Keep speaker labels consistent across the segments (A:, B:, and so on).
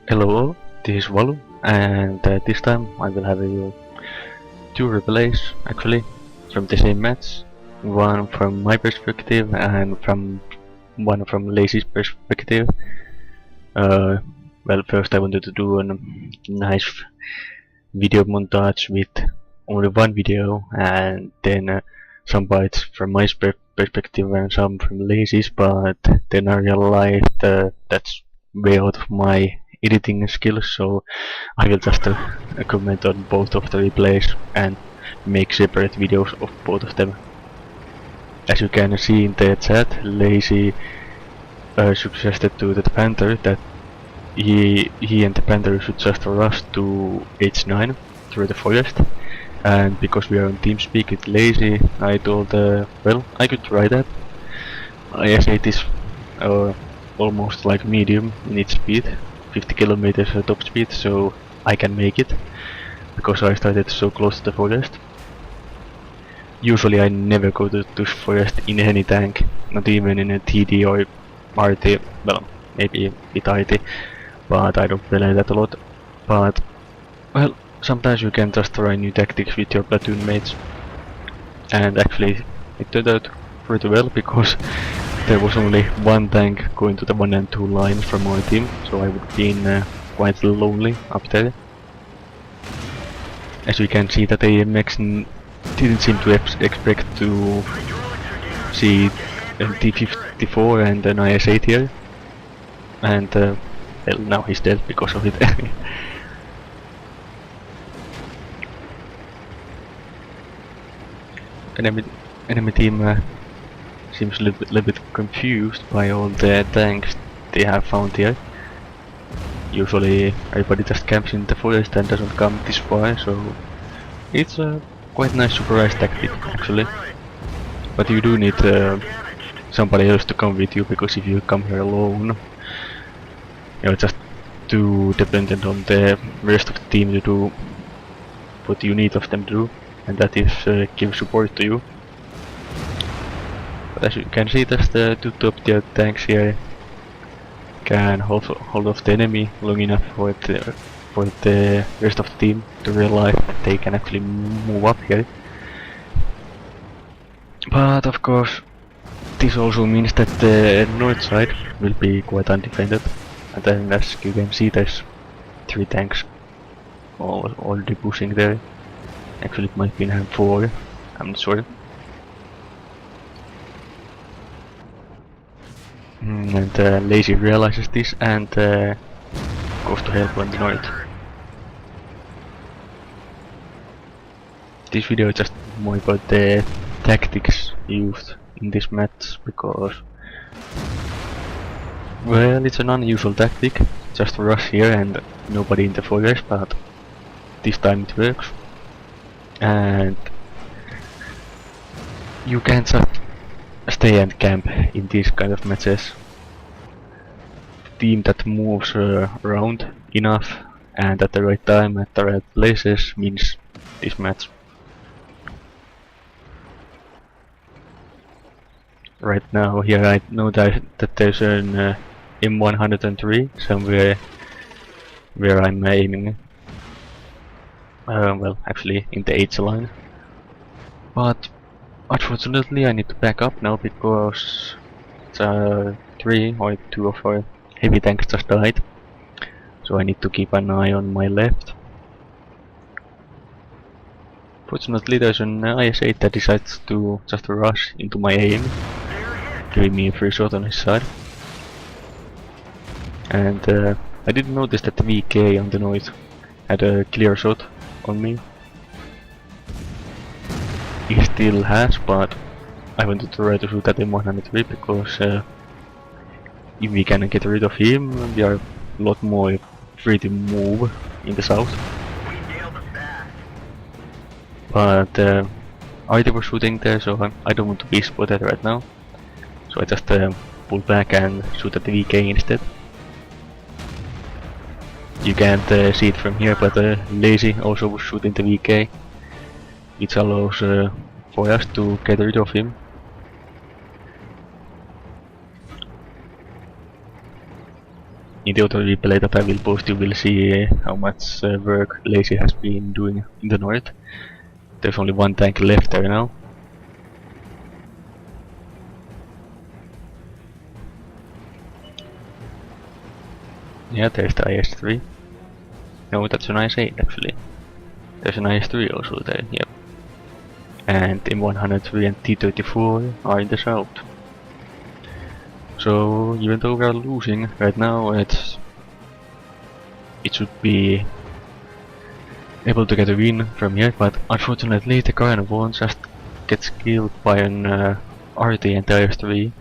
A: Hello, this is Walu, and this time I will have two replays actually from the same match. One from my perspective and one from Lazy's perspective. Well, first I wanted to do a nice video montage with only one video, and then some bites from my perspective and some from Lazy's. But then I realized that's way out of my editing skills, so I will just comment on both of the replays and make separate videos of both of them. As you can see in the chat, Lazy suggested to the Panther that he and the Panther should just rush to H9 through the forest, and because we are on TeamSpeak with Lazy, I told well, I could try that. IS-8 is almost like medium in its speed, 50 kilometers top speed, so I can make it because I started so close to the forest. Usually I never go to the forest in any tank, not even in a TD or RT, well, maybe with RT, but I don't play that a lot. But, well, sometimes you can just try new tactics with your platoon mates, and actually it turned out pretty well because there was only one tank going to the 1 and 2 line from our team, so I would have been quite lonely up there. As you can see, that AMX didn't seem to expect to see a T-54 and an IS-8 here, and well, now he's dead because of it. Enemy team seems a little bit confused by all the tanks they have found here. Usually everybody just camps in the forest and doesn't come this far, so it's a quite nice surprise tactic actually. But you do need somebody else to come with you, because if you come here alone, you're just too dependent on the rest of the team to do what you need of them to do, and that is give support to you. But as you can see, there's the two top tier tanks here can hold off the enemy long enough for the rest of the team to realize that they can actually move up here. But of course, this also means that the north side will be quite undefended, and then as you can see, there's 3 tanks already pushing there. Actually it might be 4, I'm not sure. And Lazy realizes this and goes to help on the north. This video is just more about the tactics used in this match, because, well, it's an unusual tactic, just rush here and nobody in the forest, but this time it works. And you can't just stay and camp in these kind of matches. The team that moves around enough and at the right time at the right places wins this match. Right now here I know that there's an M103 somewhere where I'm aiming. Well, actually in the H line. But unfortunately I need to back up now because 3 or 2 of our heavy tanks just died. So I need to keep an eye on my left. Fortunately there's an IS-8 that decides to just rush into my aim, giving me a free shot on his side. And I didn't notice that the VK on the north had a clear shot on me. He still has, but I wanted to try to shoot at M103 because if we can get rid of him, we are a lot more free to move in the south. But RT was shooting there, so I don't want to be spotted right now. So I just pull back and shoot at the VK instead. You can't see it from here, but Lazy also was shooting the VK, which allows for us to get rid of him. in the other replay that I will post, you will see how much work Lazy has been doing in the north. There's only one tank left there now. Yeah, there's the IS-3. No, that's an IS-8 actually. There's an IS-3 also there, yep. And M103 and T-34 are in the south. So even though we are losing right now, it should be able to get a win from here, but unfortunately the Garden One just gets killed by an RT and the IS-3.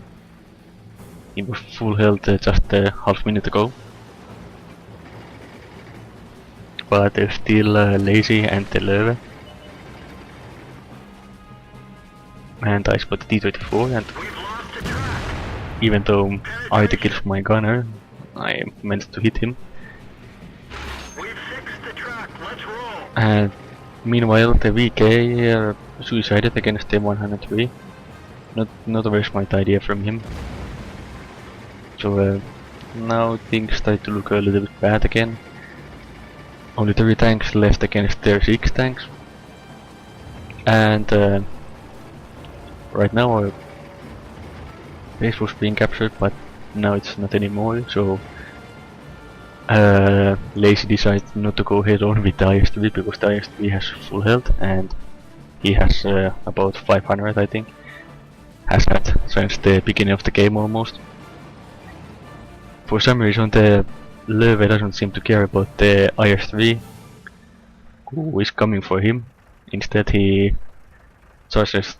A: He was full health just a half minute ago. But there's still Lazy and the Löwe. And I spot the T-34, and even though RT kills my gunner, I managed to hit him. And meanwhile the VK suicided against the M103. Not a very smart idea from him. So now things start to look a little bit bad again. Only 3 tanks left against their 6 tanks. And right now our base was being captured, but now it's not anymore, so Lazy decides not to go head on with the IS-3 because the IS-3 has full health and he has about 500 I think. Has had since the beginning of the game almost. For some reason the Löwe doesn't seem to care about the IS-3 who is coming for him. Instead he charges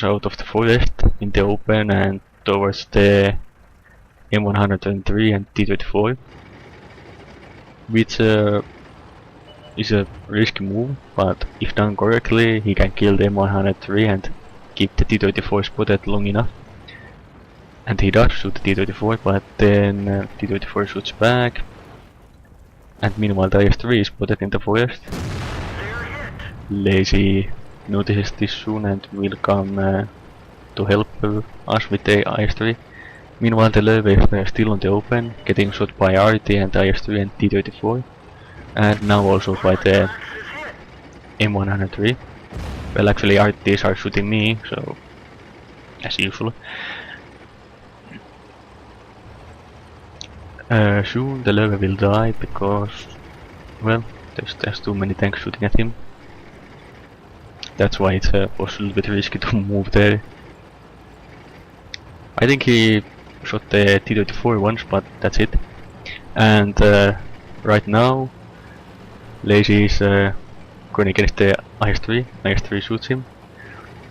A: out of the forest in the open and towards the M103 and T-34, which is a risky move, but if done correctly he can kill the M103 and keep the T-34 spotted long enough. And he does shoot the T-34, but then T-34 shoots back, and meanwhile the IS-3 is spotted in the forest. Lazy notices this soon and will come to help us with the IS-3. Meanwhile the Löwe is still on the open, getting shot by RT and IS-3 and T-34, and now also by the M103. Well, actually RTs are shooting me, so as usual. Soon the Löwe will die because, well, there's too many tanks shooting at him. That's why it was a little bit risky to move there. I think he shot the T-34 once, but that's it. And right now Lazy is going against the IS-3. IS-3 shoots him.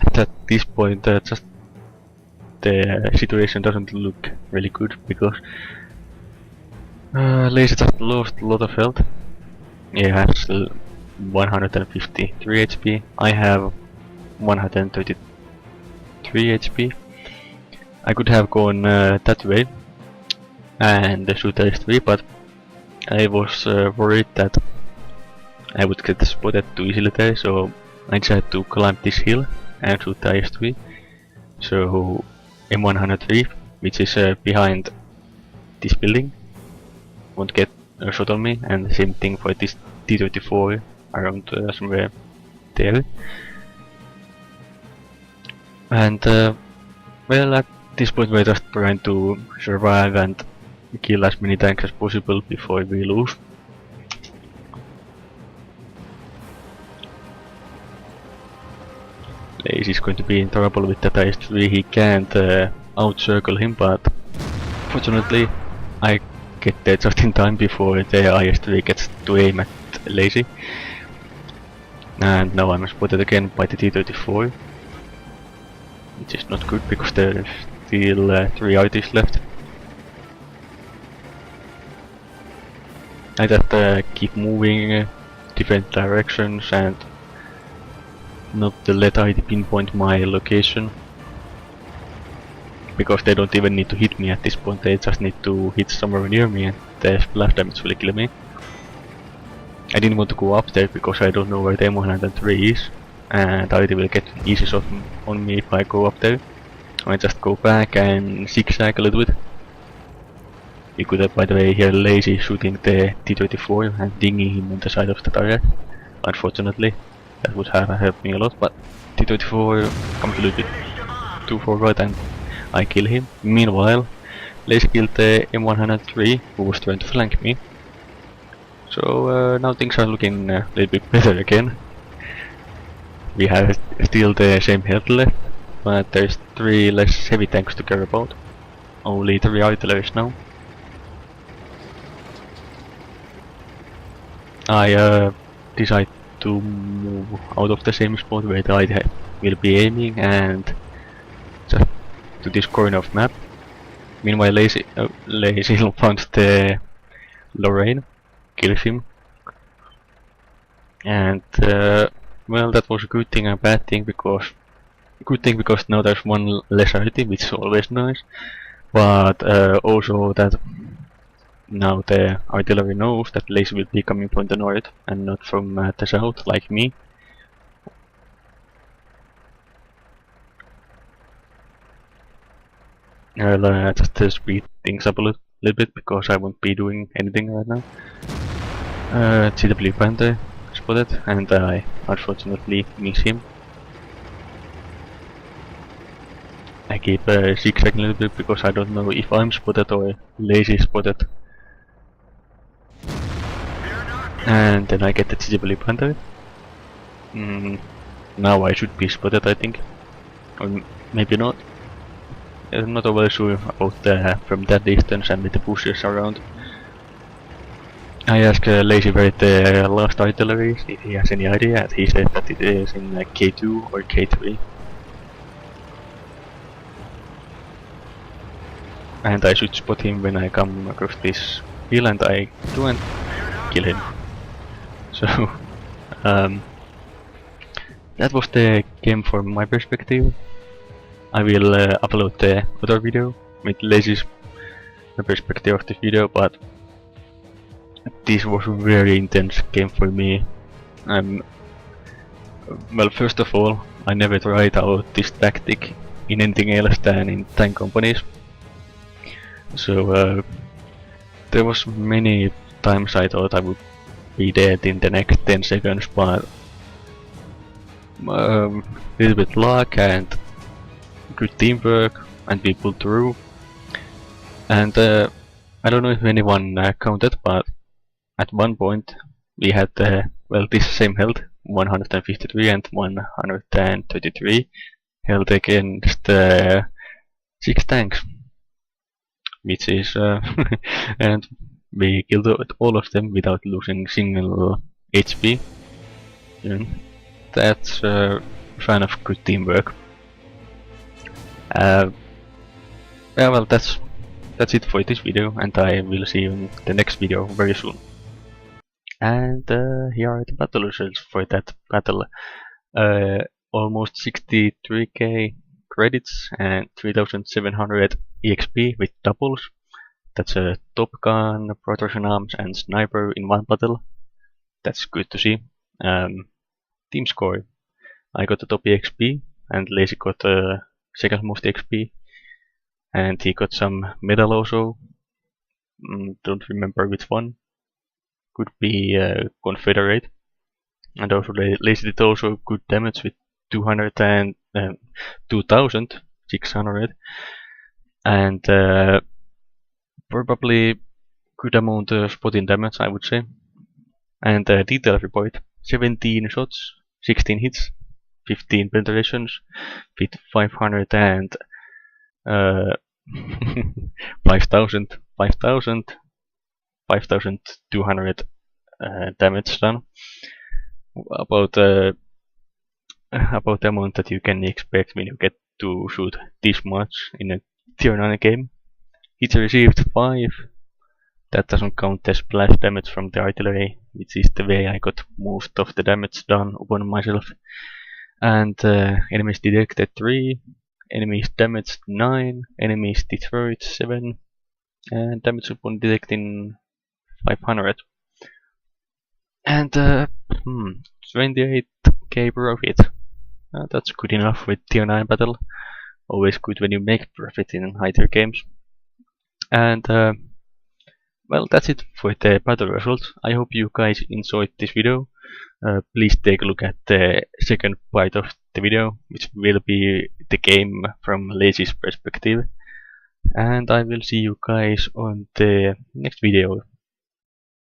A: At this point just the situation doesn't look really good because Lazy just lost a lot of health. He has 153 HP. I have 133 HP. I could have gone that way and shoot the IS-3, but I was worried that I would get spotted too easily there, so I decided to climb this hill and shoot the IS-3. So M103, which is behind this building, won't get a shot on me, and the same thing for this T-34 around somewhere there. And well, at this point we're just trying to survive and kill as many tanks as possible before we lose. Lazy is going to be in trouble with that IS-3. He can't out-circle him, but fortunately I get there just in time before the IS-3 gets to aim at Lazy. And now I'm spotted again by the T-34, which is not good because there's still 3 RTs left. I just keep moving different directions and not let IT pinpoint my location, because they don't even need to hit me at this point, they just need to hit somewhere near me and the splash damage will kill me. I didn't want to go up there because I don't know where the M103 is, and IT will get an easy shot on me if I go up there. I just go back and zigzag a little bit. You could by the way hear Lazy shooting the T-54 and dinging him on the side of the turret. Unfortunately, that would have helped me a lot, but T-54 comes a little bit too forward and I kill him. Meanwhile, Lazy killed the M103 who was trying to flank me. So now things are looking a little bit better again. We have still the same health left, but there's 3 less heavy tanks to care about. Only 3 artilleries now. I decide to move out of the same spot where I will be aiming and just to this corner of map. Meanwhile, Lazy found the Lorraine, kills him, and well, that was a good thing and a bad thing because now there's 1 less arty, which is always nice, but also that now the artillery knows that Lazy will be coming from the north and not from the south like me. I'll just speed things up a little bit because I won't be doing anything right now. GW Panther spotted and I unfortunately miss him. I keep zigzagging a little bit because I don't know if I'm spotted or Lazy spotted. And then I get the GW Panther. Now I should be spotted, I think. Or maybe not. I'm not overly sure about from that distance and with the bushes around. I asked Lazy where the last artillery is, if he has any idea, and he said that it is in K2 or K3. And I should spot him when I come across this hill, and I do and kill him. So, that was the game from my perspective. I will upload the other video with Lazy's perspective of the video, but this was a very intense game for me. Well, first of all, I never tried out this tactic in anything else than in tank companies. So there was many times I thought I would be dead in the next 10 seconds, but little bit luck and good teamwork, and we pulled through. And I don't know if anyone counted, but at one point we had well, this same health, 153 and 133 health against 6 tanks, which is and we killed all of them without losing single HP. That's a sign of good teamwork. Yeah, well, that's it for this video, and I will see you in the next video very soon. And here are the battle results for that battle. Almost 63k credits and 3700 EXP with doubles. That's a Top Gun, Protortion Arms and Sniper in one battle. That's good to see. Team score. I got the top EXP and Lazy got second most XP, and he got some medal also. Don't remember which one. Could be Confederate. And also Lazy did also good damage with 2600, and probably good amount of spotting damage, I would say. And detail report: 17 shots, 16 hits, 15 penetrations with 500 and 5,200 damage done. About the amount that you can expect when you get to shoot this much in a tier 9 game. Hits received 5. That doesn't count the splash damage from the artillery, which is the way I got most of the damage done upon myself. And enemies detected 3, enemies damaged 9, enemies destroyed 7, and damage upon detecting 500. And 28k profit. That's good enough with tier 9 battle. Always good when you make profit in high tier games. And well, that's it for the battle results. I hope you guys enjoyed this video. Please take a look at the second part of the video, which will be the game from Lazy's perspective. And I will see you guys on the next video.